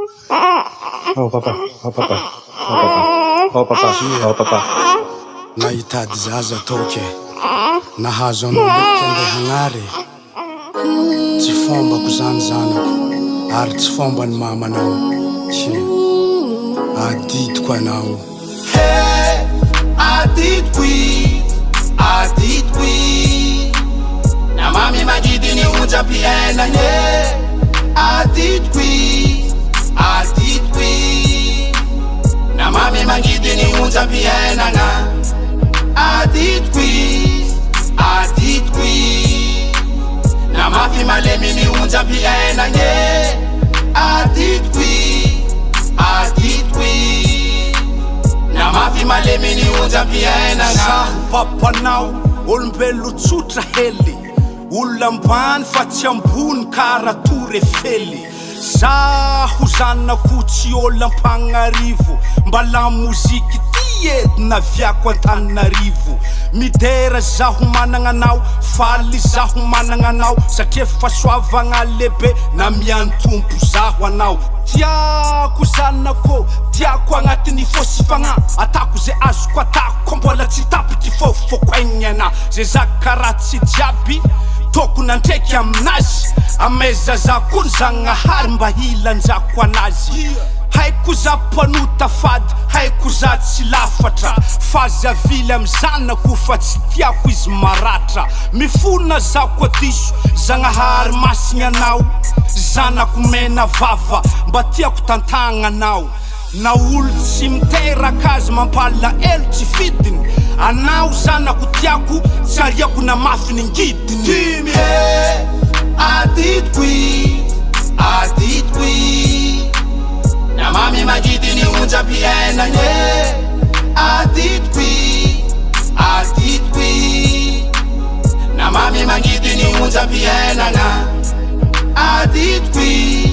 Oh papa, oh papa, oh papa, oh papa, oh papa. Nahitady zaza toke nahazo anao loky andeha hagnary. Tsy fombako zany zanako ary tsy fomba ny mamanao. Adidiko anao. Hey, adidiko'i, adidiko'i. Na mami magidy ny onjam-piainagny. Adidiko'i, adidiko'i. Na mami magidy ny onjam-piainagna. Adidiko'i, adidiko'i. Na mafy malemy ny onjam-piainagny. Adidiko'i, adidiko'i. Na mafy malemy ny onjam-piainagna. Papanao olombelo tsotra hely, olona ambany fa tsy ambony karaha torefely. Zaho zanako tsy olona mpagnarivo, mba lamoziky ty edy naviako Antananarivo. Midera zaho managna anao, faly zaho managna anao, satria fahasoavagna lehibe na miantompo zaho anao. Tiako zanako, tiako agnatin'ny fosifagna, atako ze azoko atako, mbola tsy tapitry fofokoaigny ana. Ze zakaratsy jiaby tokony andraiky aminazy, ameza zakony zagnahary mba hilanjako anazy. Haiko za mpanota fady, haiko za tsy lafatra, fazy avily amy zanako fa tsy tiako izy maratra. Mifona zako adiso, zagnahary masigny anao, zanako mena vava, mba tiako tantagna anao. Na olo tsy miteraka azy mampala elo tsy fidiny, anao zanako tiako, tsy ariako na mafy ny ngidiny. Dimy adidiko'i, adidiko'i. Na mami magidy ny onjam-piainagny. Adidiko'i, adidiko'i. Na mami magidy ny onjam-piainagna. Adidiko'i,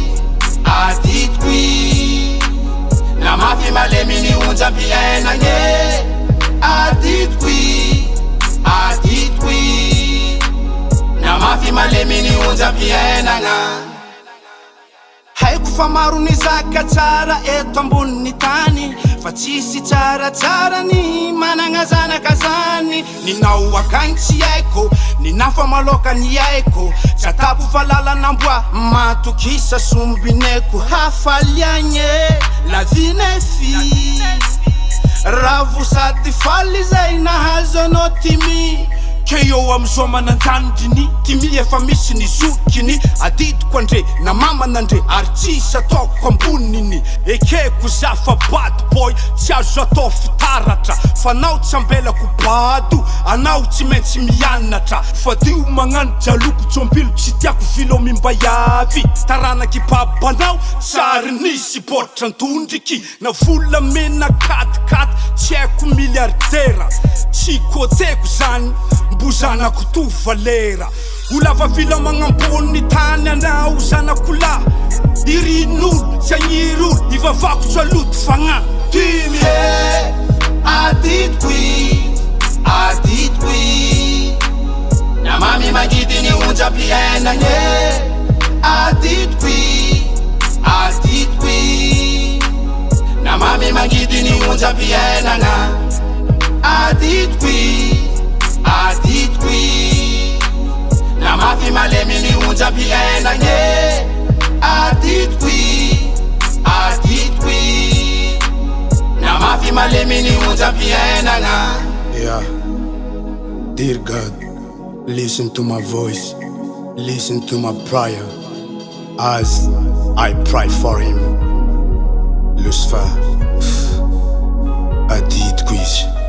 adidiko'i. Na mafy malemy ny onjam-piainagny. Adidiko'i, adidiko'i. Na mafy malemy ny onjam-piainagna. Haiko fa maro ny zaka tsara eto ambony tany, fa tsisy tsaratsara ny managna zanaka zany. Ninao akagny tsy haiko, ninafa maloka ny haiko, tsy atapo fa lalan'amboa matokisa sombineko. Hafaly agny la vie n'est fille, raha vo sady faly zay nahazo anao timy. Ke eo amizao mananjanidriny, timy efa misy ny zokiny. Adidiko andre na maman'andre ary tsisy ataoko amboniny. Ekeko za fa bad boy tsy azo atao fitaratra, fa anao tsy ambelako bado, anao tsy maintsy mianatra. Fa dio magnano jaloko tsombilo, tsy tiako filo mimbayavy. Taranaky babanao tsary nisy botra antondriky, na vola mena katikaty tsy haiko miliardera. Tsy koteko zany mbo zanako to valera, olava vila magnambony tany anao zanako la. Irin'olo tsy agniry olo, ivavako tsy aloto fagna. Dimy adidiko'i, adidiko'i. Na mami magidy ny onjam-piainagny. Adidiko'i, adidiko'i. Na mami magidy ny onjam-piainagna. Adidiko'i, adidiko'i. Na mafy malemy ny onjam-piainagny. Adidiko'i, adidiko'i. Na mafy malemy ny onjam-piainagna. Yeah, dear God, listen to my voice, listen to my prayer as I pray for him. Lucifer, adidiko'i.